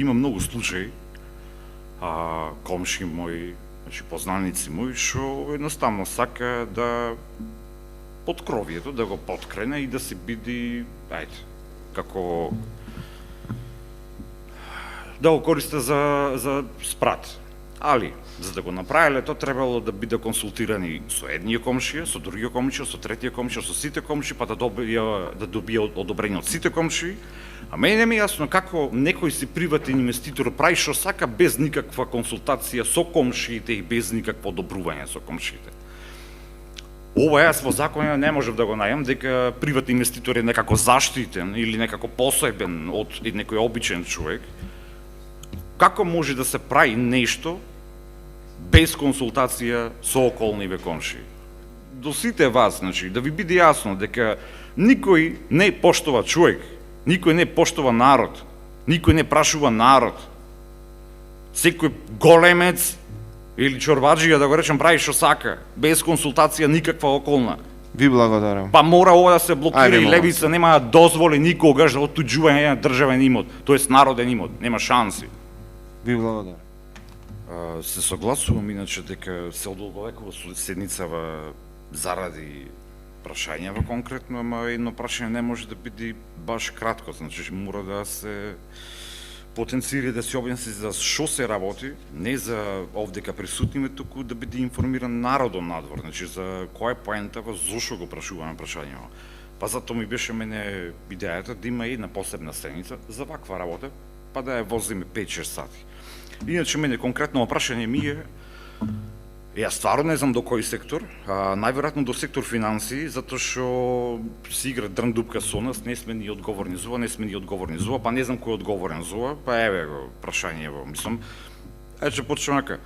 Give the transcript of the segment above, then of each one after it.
има многу случаи, комши мои, значи познаници мои, што едноставно сака да подкровието, да го подкрене и да се биде, како да го користе за спрат. Али, за да го направиле, то требало да биде консултирани со едниот комшија, со другиот комшија, со третиот комшија, со сите комши, па да добие одобрение од сите комши. А мене не ми е јасно како некој си приватен инвеститор прави што сака без никаква консултација со комшиите и без никакво одобрување со комшиите. Ова јас во законот не можев да го најдам дека приватен инвеститор е некако заштитен или некако посебен од некој обичен човек. Како може да се прави нешто без консултација со околниве комши? До сите вас, значи, да ви биде јасно дека никој не поштова човек, никој не поштова народ, никој не прашува народ. Секој големец или чорбаджија, да го речем, прави што сака, без консултација никаква околна. Ви благодарам. Па мора ова да се блокира и левица нема да дозволи никогаш да отуѓување на државен имот, тоест народен имот, нема шанси. Ви благодарам. Се согласувам иначе дека се одолговекува седницава заради прашањава конкретно, ама едно прашање не може да биде баш кратко, значи мора да се потенцира да се објасни за што се работи, не за овдека присутниве, туку да биде информиран народот надвор, значи за која е поентава, зошто го прашуваме прашањава. Па затоа ми беше мене идејата да има една посебна седница за ваква работа, па да ја возиме 5-6 сати. Иначе мене конкретно прашање ми е, јас стварно не знам до кој сектор, најверојатно до сектор финансии, затоа што си игра дрндупка со нас, не сме ни одговорни за ова, па не знам кој е одговорен за ова, па еве го прашањево, мислам. Ече почнем така.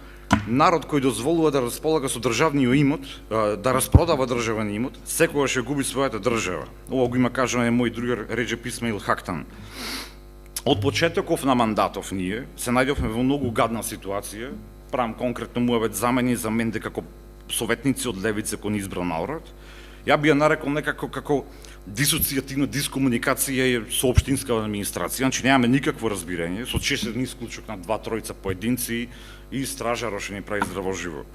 Народ кој дозволува да располага со државниот имот, да распродава државен имот, секогаш ќе губи својата држава. Ова го има кажано мој другар Реџеп Исмаил Хактан. Од почетоков на мандатов ние се најдовме во многу гадна ситуација, правам конкретно муавет замени за мен дека како советници од левица кон избран народ. Ја би ја нарекол некако како дисоцијативна дискомуникација со општинска администрација, значи немаме никакво разбирање, со честен исклучок на 2-3 поединци и стражаро што ни прави здравоживо.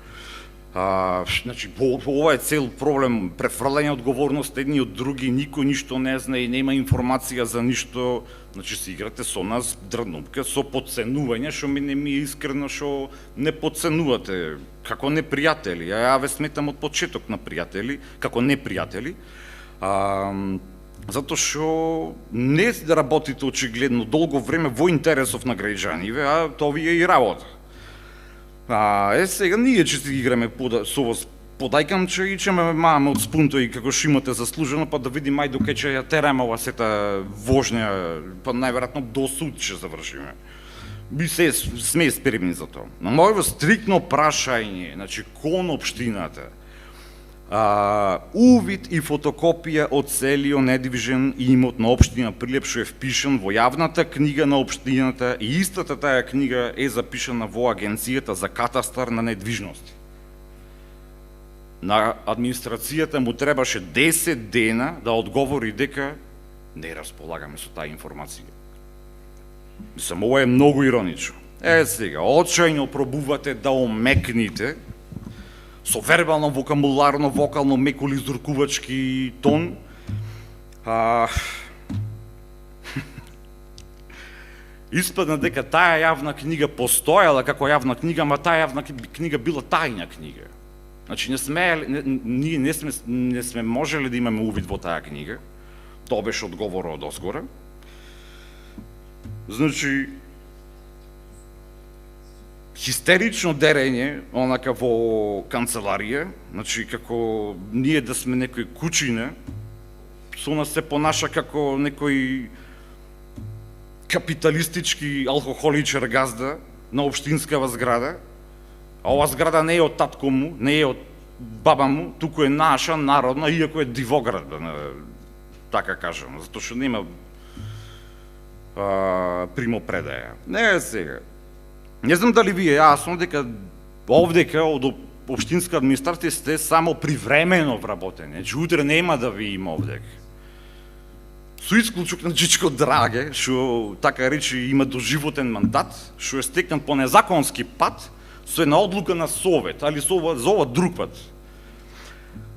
Значи, ова е цел проблем, префрлање одговорност едни од други, никој ништо не знае и нема информација за ништо, значи се играте со нас дрнупка, со подценување, што ми не ми е искрено што не подценувате како непријатели, ја ве сметам од почеток на пријатели, како непријатели, затоа што не работите очигледно долго време во интересов на граѓаниве, а тоа ви е и работа. Сега ние ќе си играме со вас подајкамче и ќе ме мамаме од спунто и како што имате заслужено, па да видим ај доке ќе ја тераме ова сета вожња, па најверојатно до суд ќе завршиме. Би се сме спремни за тоа. Но моје стрикно прашање, значи кон општината, увид и фотокопија од целиот недвижен имот на општина Прилеп што е впишан во јавната книга на општината и истата таа книга е запишана во Агенцијата за катастар на недвижности. На администрацијата му требаше 10 дена да одговори дека не располагаме со таа информација. Мислам, ова е многу иронично. Сега, очајно пробувате да омекните со вербално, вокабуларно, вокално, мекулизуркувачки тон. Испадна дека таа јавна книга постоела како јавна книга, ама таа јавна книга била тајна книга. Значи, ние не сме можеле да имаме увид во таа книга. Тоа беше одговорот од озгора. Значи, хистерично дерење, онака во канцеларија, значи како ние да сме некој кучина, со нас се понаша како некој капиталистички алкохоличар газда на општинскава зграда, а ова зграда не е од татко му, не е од баба му, туку е наша, народна, иако е дивоградна, така кажам, затоа што нема примопредаја. Не сега. Не знам дали ви е јасно дека овдека од општинска администрација сте само привремено вработени, значи утре нема да ви има овдека. Со исклучок на Чичко Драге, што така речи има доживотен мандат, што е стекнат по незаконски пат, со една одлука на Совет, али за ова друг пат.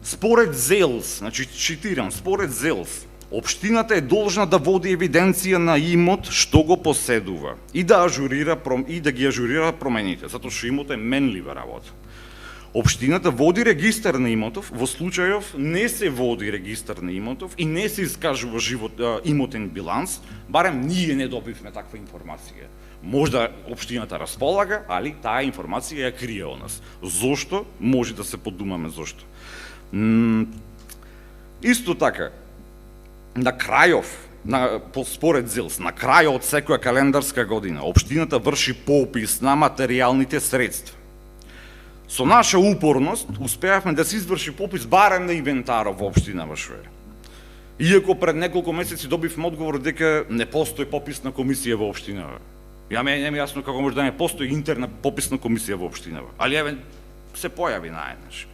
Според ЗЕЛС, значи цитирам, според ЗЕЛС, општината е должна да води евиденција на имот што го поседува и да ги ажурира промените, затоа што имот е менлива работа. Општината води регистар на имотов, во случајов не се води регистар на имотов и не се искажува имотен биланс, барем ние не добивме таква информација. Можда општината располага, али таа информација ја крие од нас. Зошто? Може да се подумаме зошто. Исто така, на крајов, според ЗИЛС, на крајот од секоја календарска година, општината врши попис на материјалните средства. Со наша упорност успеавме да се изврши попис барем на инвентаров во општинава Шуе. Иако пред неколку месеци добивме одговор дека не постои пописна комисија во општинава. Не ми јасно како може да не постои интерна пописна комисија во општинава, али еве се појави наеднаш.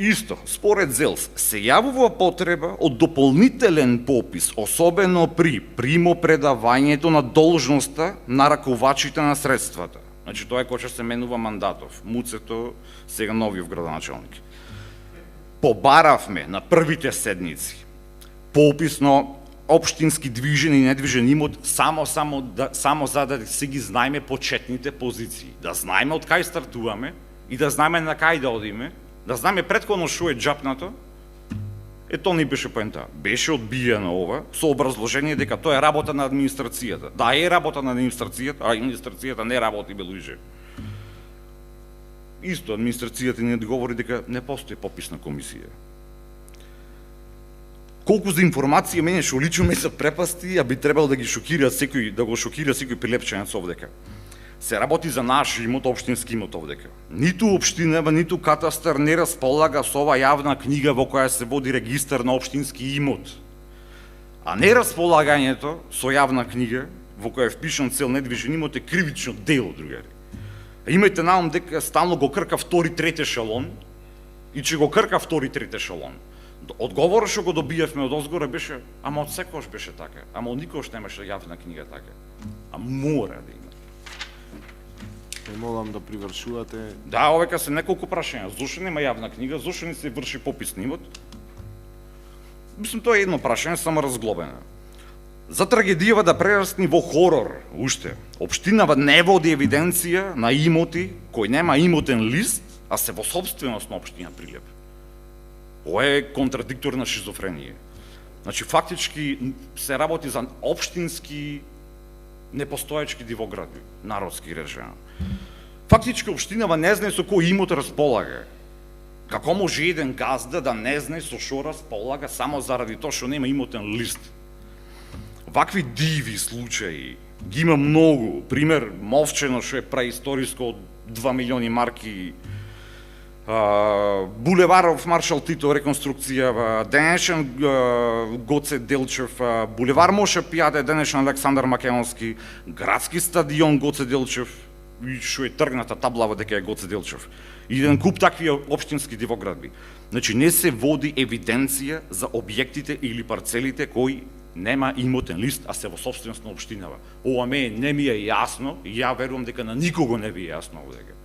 Исто, според ЗЕЛС, се јавува потреба од дополнителен попис, особено при примопредавањето на должноста на раковачите на средствата. Значи тоа е кога се менува мандатов, Муцето, сега новиот градоначалник. Побаравме на првите седници попис на општински движен и недвижен имот само за да се ги знаеме почетните позиции, да знаеме од кај стартуваме и да знаеме на кај да одиме, да знаеме претходно што е џапнато. Тоа не беше поента. Беше одбиено ова со образложение дека тоа е работа на администрацијата. Да, е работа на администрацијата, а администрацијата не работи белуиже. Исто, администрацијата ни одговори дека не постои пописна комисија. Колку за информација мене што лично ме се препасти, а би требало да го шокира секој прилепченец овдека. Се работи за наш имот, општински имот овдека. Ниту општинава, ниту катастар не располага со ова јавна книга во која се води регистар на општински имот. А не располагањето со јавна книга во која е впишан цел недвижен имот е кривично дело, другари. Имајте на ум дека стално го крка втори, трети ешелон и че го крка втори, трети ешелон. Одговорот што го добиевме од озгора беше, ама од секогаш беше така, ама од никогаш немаше јавна книга така. А мора да има. Те молам да привршувате. Да, овека се неколку прашања. Зошто нема јавна книга? Зошто не се врши попис на имот? Мислам, тоа е едно прашање, само разглобено. За трагедијава да прерасни во хорор, уште. Општинава не води евиденција на имоти кои нема имотен лист, а се во собственост на општина Прилеп. Ова е контрадикторна шизофренија. Значи, фактички се работи за општински непостоечки дивоградби, народски речено. Фактички општинава не знае со кој имот располага. Како може еден газда да не знае со што располага само заради тоа што нема имотен лист? Вакви диви случаи ги има многу. Пример, Мовчено што е преисториско од 2 милиони марки, булеваров Маршал Тито реконструкција, денешен Гоце Делчев, булевар Моше Пијаде, денешен Александар Македонски, градски стадион Гоце Делчев, што е тргната таблава дека е Гоце Делчев. И еден куп такви општински дивоградби. Значи не се води евиденција за објектите или парцелите кои нема имотен лист, а се во собственост на општинава. Ова не ми е јасно и ја верувам дека на никого не ви е јасно овдека.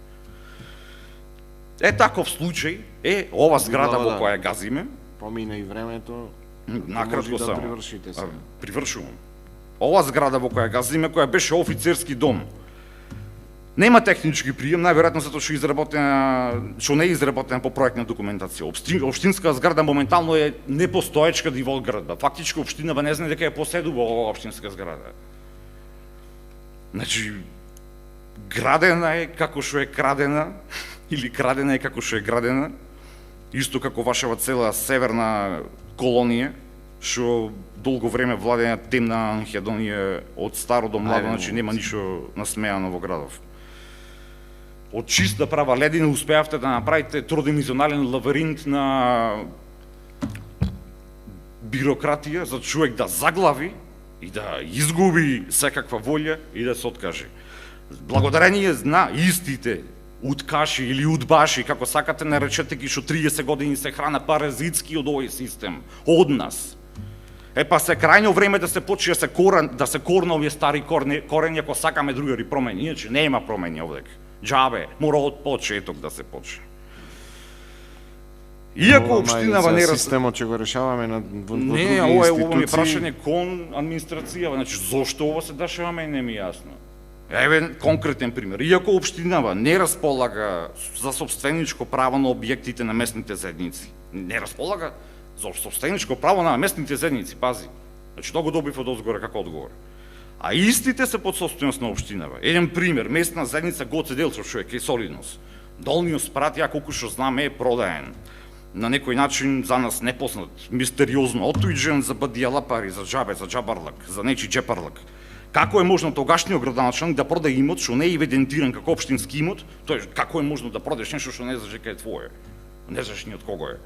Таков случај е ова зграда во која газиме. Помина и времето. Накратко само. Привршите се. Привршувам. Ова зграда во која газиме, која беше офицерски дом, нема технички прием, најверојатно затоа што не е изработена по проектна документација. Општинска зграда моментално е непостоечка дивоградба. Фактички општинава не знае дека ја поседува оваа општинска зграда. Значи, градена е како што е крадена, или крадена е како што е градена, исто како вашава цела северна колонија, што долго време владеја темна Анхедонија од старо до младо, значи нема ништо насмеано во градов. Од чиста права ледина успеавте да направите тродимenzионален лабиринт на бирократија за човек да заглави и да изгуби секаква волја и да се откаже. Благодарение на истите уткаши или удбаши, како сакате наречете ги, што 30 години се храна паразитски од овој систем, од нас. Па се крајно време да се почне да се корна овие стари корени ако сакаме другари промени. Иначе нема промени овдека. Џабе, мора од почеток да се почне. Иако општинава не системот ќе го решаваме на во други не, ова институции. е прашање кон администрацијава, значи зошто ова се дешава мене не ми е јасно. Еве конкретен пример. Иако општинава не располага за собственичко право на објектите на местните заедници, не располага за собственичко право на местните заедници, пази. Значи тоа го добив од одзгоре како одговор. А истите се под собственост на општинава. Еден пример, местна заедница Гоце Делчев, што е кај Солидност. Долниот спрат, ја колку што знаме, е продаен. На некој начин за нас непознат, мистериозно отуѓен за бадијалапари, за џабе, за џабарлак, за нечи џепарлак. Како е можно тогашниот градоначалник да продаде имот што не е евидентиран како општински имот? Тоа како е можно да продадеш нешто што не знаеш дека е твое? Не знаеш ни од кого е.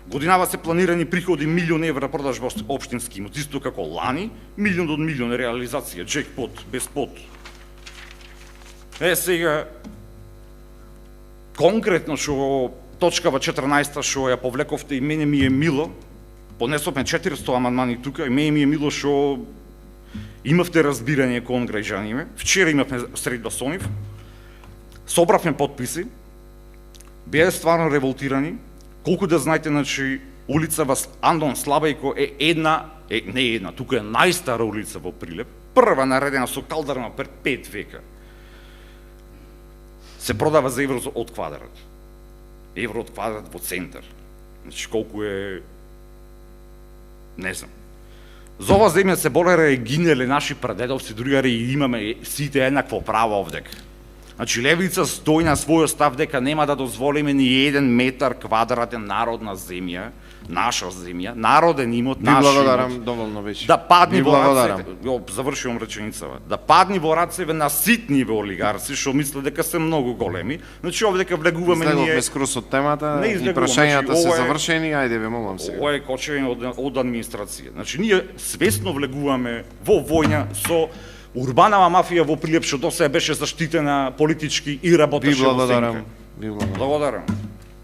Годинава се планирани приходи милион евра продажба општински имот, исто како лани, милион од милион реализација, джекпот, без пот. Сега конкретно што точкава 14 што ја повлековте и мене ми е мило, понесовме 400 амандмани тука и мене ми е мило што имавте разбирање кон граѓаните. Вчера имавме средба со нив, собравме подписи, беа стварно револтирани. Колку да знаете, значи, улица во Андон Слабејко е не една, тука е најстара улица во Прилеп, прва наредена со калдарма пред 5 века. Се продава за евро од квадрат. Евро од квадрат во центар. Значи, колку е... не знам. За ова земја се бореле и гинеле наши прадедовци, другари и имаме сите еднакво право овдека. Значи, левица стои на својот став дека нема да дозволиме ни 1 метар квадратен народна земја, наша земја, народен имот, наш имот. Благодарам, доволно беше. Да падни во благодарам. рацете, завршувам реченицава, да падни во рацеве на ситни олигарси, што мислат дека се многу големи. Значи, овдека влегуваме Излегувме ние... скрос од темата Не и излегуваме, прашањата значи, се ова е- завршени, ајде ве молам сега. Ова е кочење од администрација. Значи, ние свесно влегуваме во војна со урбанава мафија во Прилеп, што до сега беше заштитена политички и работеше во благодарам. сенка. Благодарам.